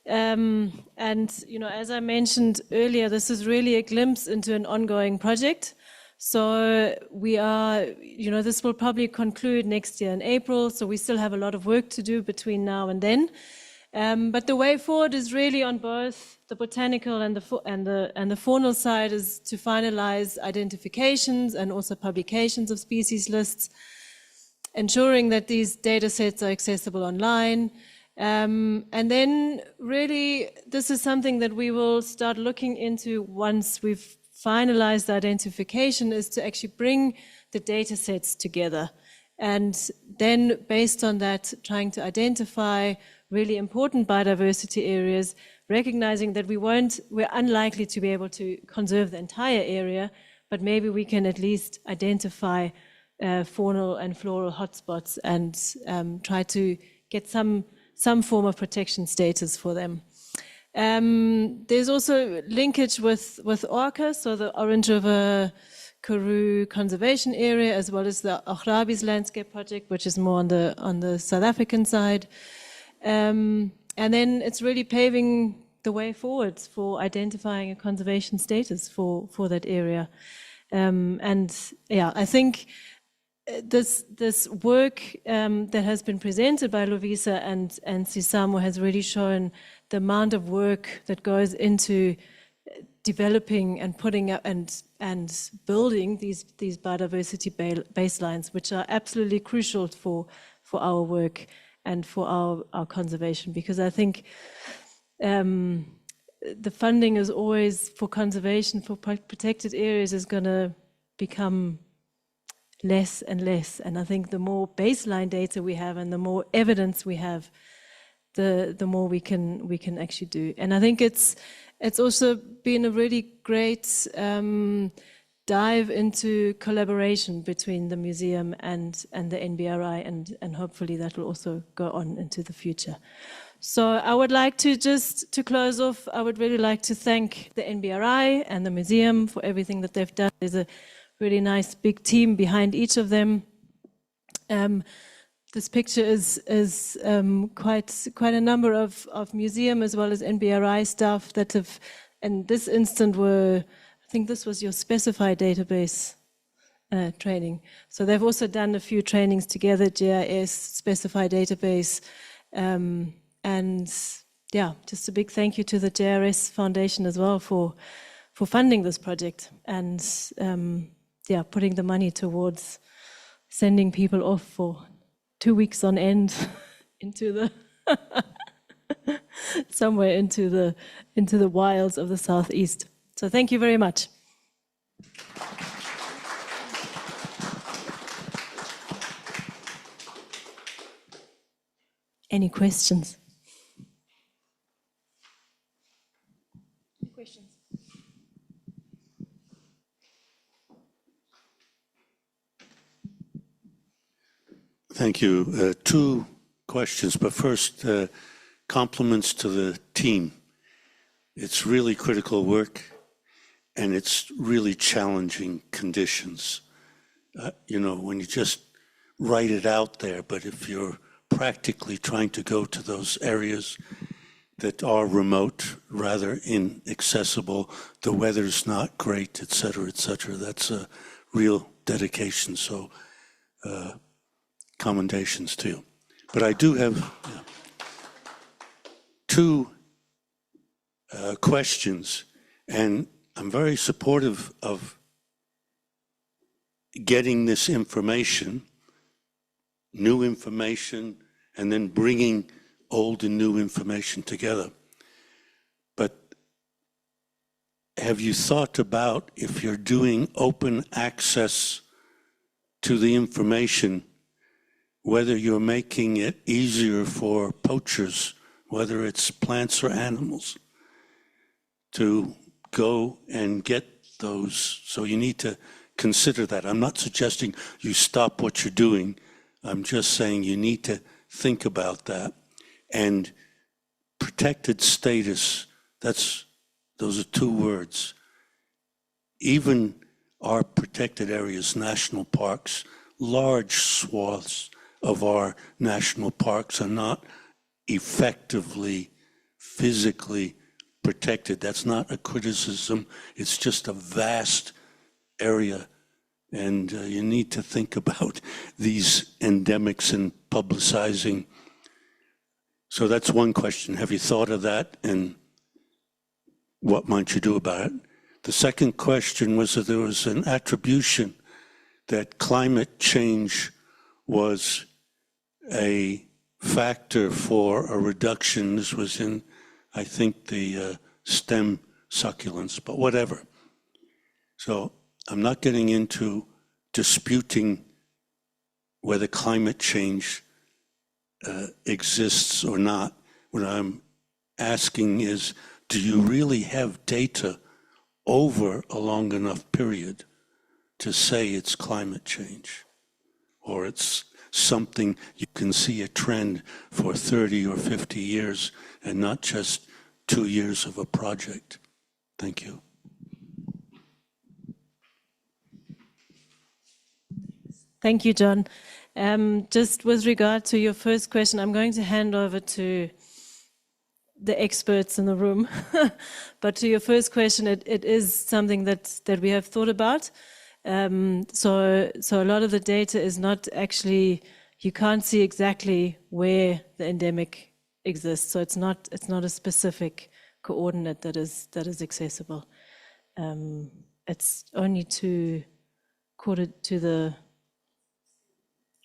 and as I mentioned earlier, this is really a glimpse into an ongoing project. So we are, this will probably conclude next year in April, so we still have a lot of work to do between now and then. But the way forward is really on both the botanical and the faunal side, is to finalize identifications and also publications of species lists, ensuring that these data sets are accessible online. And then really this is something that we will start looking into once we've finalized the identification, is to actually bring the data sets together. And then based on that, trying to identify really important biodiversity areas, recognizing that we're unlikely to be able to conserve the entire area, but maybe we can at least identify faunal and floral hotspots and try to get some form of protection status for them. There's also linkage with ORCA, so the Orange River Karoo Conservation Area, as well as the Ochrabi's Landscape Project, which is more on the South African side. And then it's really paving the way forwards for identifying a conservation status for that area. I think this work that has been presented by Lovisa and Sisamu has really shown the amount of work that goes into developing and putting up and building these biodiversity baselines, which are absolutely crucial for our work and for our conservation, because I think the funding is always for conservation, for protected areas, is going to become less and less. And I think the more baseline data we have and the more evidence we have, the more we can actually do. And I think it's also been a really great dive into collaboration between the museum and the NBRI, and hopefully that will also go on into the future. So I would like to just, to close off, I would really like to thank the NBRI and the museum for everything that they've done. There's a really nice big team behind each of them. This picture is quite a number of museum as well as NBRI staff that have, in this instant, were, I think this was your specified database training. So they've also done a few trainings together, GIS, specified database, and yeah, just a big thank you to the JRS Foundation as well for funding this project and yeah, putting the money towards sending people off for 2 weeks on end into the somewhere into the wilds of the southeast. So thank you very much. Any questions? Thank you. Two questions, but first, compliments to the team. It's really critical work, and it's really challenging conditions. You know, when you just write it out there, but if you're practically trying to go to those areas that are remote, rather inaccessible, the weather's not great, et cetera, that's a real dedication. So, commendations to you. But I do have two questions, and I'm very supportive of getting this information, new information, and then bringing old and new information together. But have you thought about, if you're doing open access to the information, whether you're making it easier for poachers, whether it's plants or animals, to go and get those? So you need to consider that. I'm not suggesting you stop what you're doing. I'm just saying you need to think about that. And protected status, those are two words. Even our protected areas, national parks, large swaths of our national parks are not effectively, physically protected. That's not a criticism. It's just a vast area. And you need to think about these endemics and publicizing. So that's one question. Have you thought of that, and what might you do about it? The second question was that there was an attribution that climate change was a factor for a reduction. This was in, I think, the stem succulents, but whatever. So I'm not getting into disputing whether climate change exists or not. What I'm asking is, do you really have data over a long enough period to say it's climate change? Or it's something you can see a trend for 30 or 50 years and not just 2 years of a project? Thank you. Thank you, John. Just with regard to your first question, I'm going to hand over to the experts in the room. But to your first question, it is something that we have thought about. So a lot of the data is not actually, you can't see exactly where the endemic exists. So it's not a specific coordinate that is accessible. It's only to the,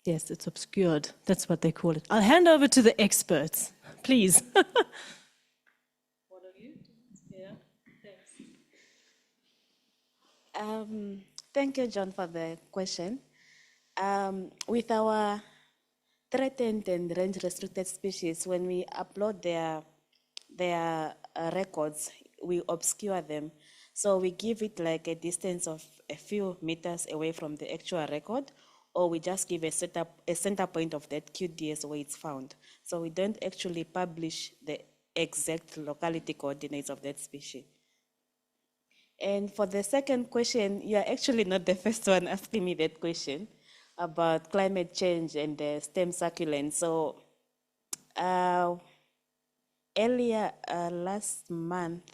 yes, it's obscured. That's what they call it. I'll hand over to the experts, please. One of you? Yeah, thanks. Thank you, John, for the question. With our threatened and range restricted species, when we upload their records, we obscure them. So we give it like a distance of a few meters away from the actual record, or we just give a center point of that QDS where it's found. So we don't actually publish the exact locality coordinates of that species. And for the second question, you're actually not the first one asking me that question about climate change and the stem succulent. So earlier last month,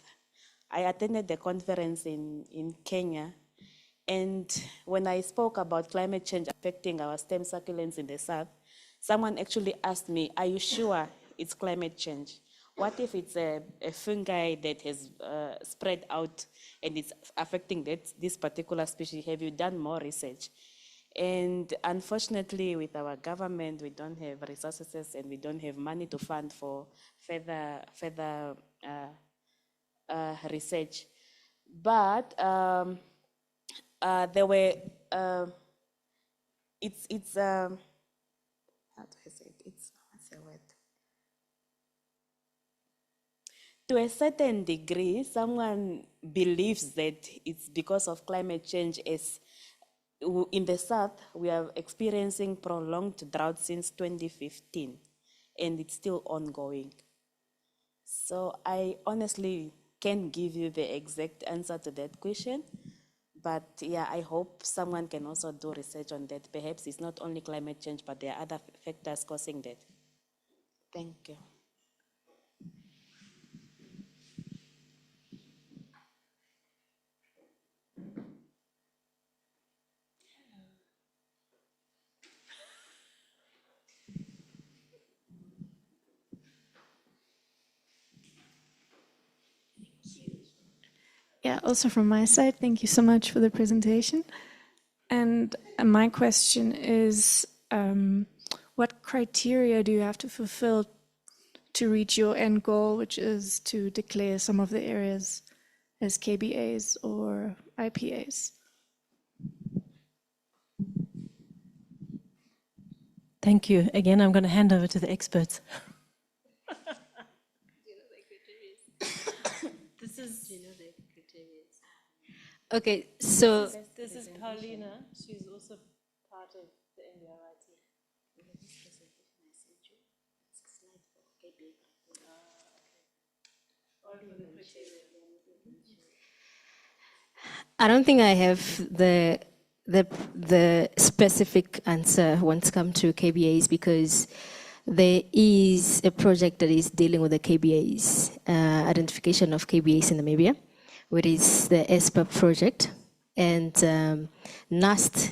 I attended the conference in Kenya. And when I spoke about climate change affecting our stem succulents in the south, someone actually asked me, are you sure it's climate change? What if it's a fungi that has spread out and it's affecting this particular species? Have you done more research? And unfortunately, with our government, we don't have resources and we don't have money to fund for further research. But there were, it's how do I say it? It's, what's the word? To a certain degree, someone believes that it's because of climate change. As in the south, we are experiencing prolonged drought since 2015, and it's still ongoing. So I honestly can't give you the exact answer to that question, but yeah, I hope someone can also do research on that. Perhaps it's not only climate change, but there are other factors causing that. Thank you. Yeah, also from my side, thank you so much for the presentation. And my question is, what criteria do you have to fulfill to reach your end goal, which is to declare some of the areas as KBAs or IPAs? Thank you. Again, I'm going to hand over to the experts. This is... Okay, so This is Paulina. She's also part of the NBRI team. I don't think I have the specific answer when it comes to KBAs, because there is a project that is dealing with the KBAs, identification of KBAs in Namibia, which is the ESPA project, and NAST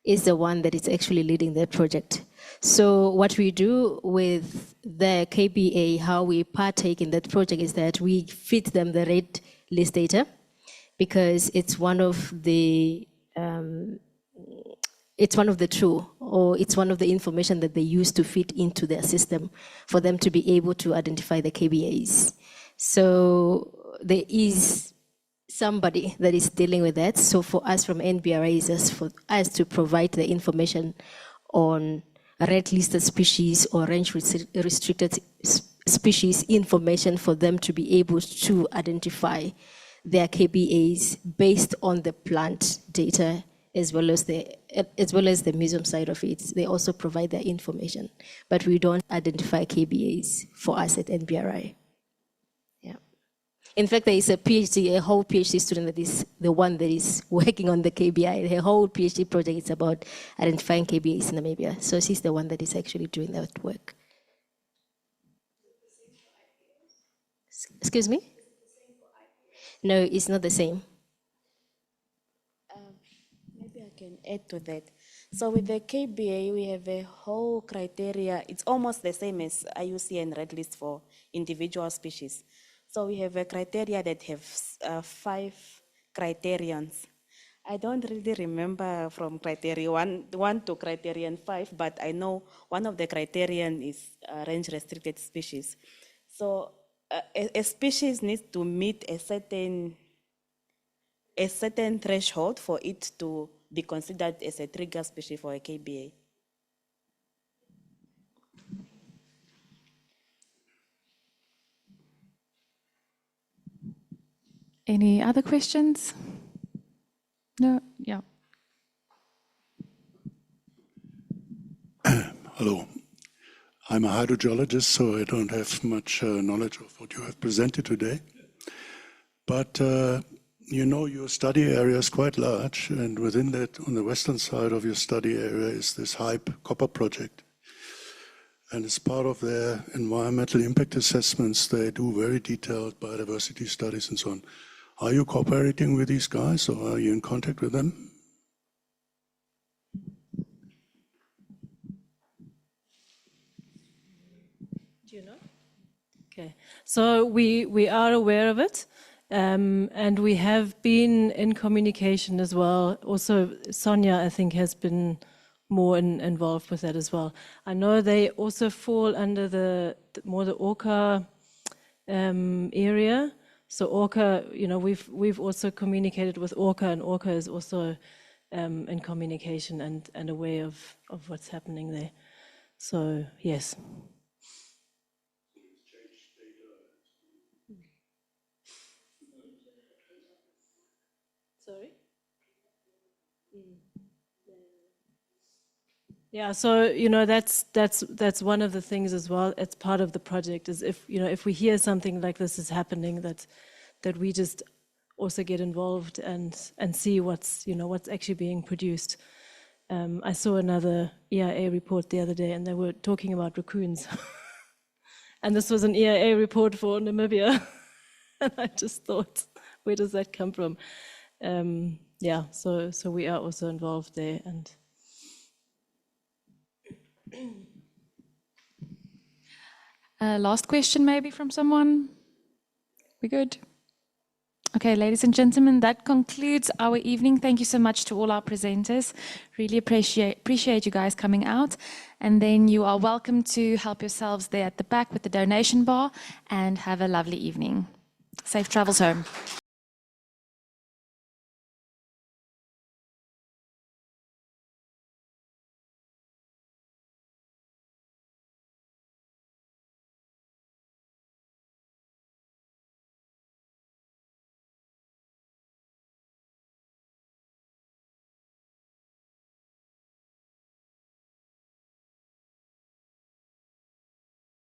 is the one that is actually leading the project. So what we do with the KBA, how we partake in that project, is that we feed them the red list data, because it's one of the tool, or it's one of the information that they use to feed into their system for them to be able to identify the KBAs. So there is somebody that is dealing with that. So for us from NBRI, is just for us to provide the information on red listed species or range restricted species information for them to be able to identify their KBAs based on the plant data, as well as the museum side of it. They also provide their information, but we don't identify KBAs for us at NBRI. Yeah. In fact, there is a whole PhD student that is the one that is working on the KBI. Her whole PhD project is about identifying KBAs in Namibia. So she's the one that is actually doing that work. Excuse me? No, it's not the same. Maybe I can add to that. So with the KBA, we have a whole criteria. It's almost the same as IUCN Red List for individual species. So we have a criteria that have 5 criterions. I don't really remember from criterion 1 to criterion 5, but I know one of the criterion is range restricted species. So a species needs to meet a certain threshold for it to be considered as a trigger species for a KBA. Any other questions? No? Yeah. Hello. I'm a hydrogeologist, so I don't have much knowledge of what you have presented today. But you know, your study area is quite large, and within that, on the western side of your study area is this HYPE copper project. And as part of their environmental impact assessments, they do very detailed biodiversity studies and so on. Are you cooperating with these guys, or are you in contact with them? Do you know? Okay, so we are aware of it, and we have been in communication as well. Also, Sonia, I think, has been more involved with that as well. I know they also fall under the Orca area. So Orca, you know, we've also communicated with Orca, and Orca is also in communication and aware of what's happening there. So yes. Sorry? Yeah, so you know that's one of the things as well. It's part of the project. Is if we hear something like this is happening, that we just also get involved and see what's actually being produced. I saw another EIA report the other day, and they were talking about raccoons, and this was an EIA report for Namibia, and I just thought, where does that come from? Yeah, so we are also involved there. And last question maybe from someone? We good? Okay, ladies and gentlemen, that concludes our evening. Thank you so much to all our presenters. Really appreciate you guys coming out. And then you are welcome to help yourselves there at the back with the donation bar, and have a lovely evening. Safe travels home.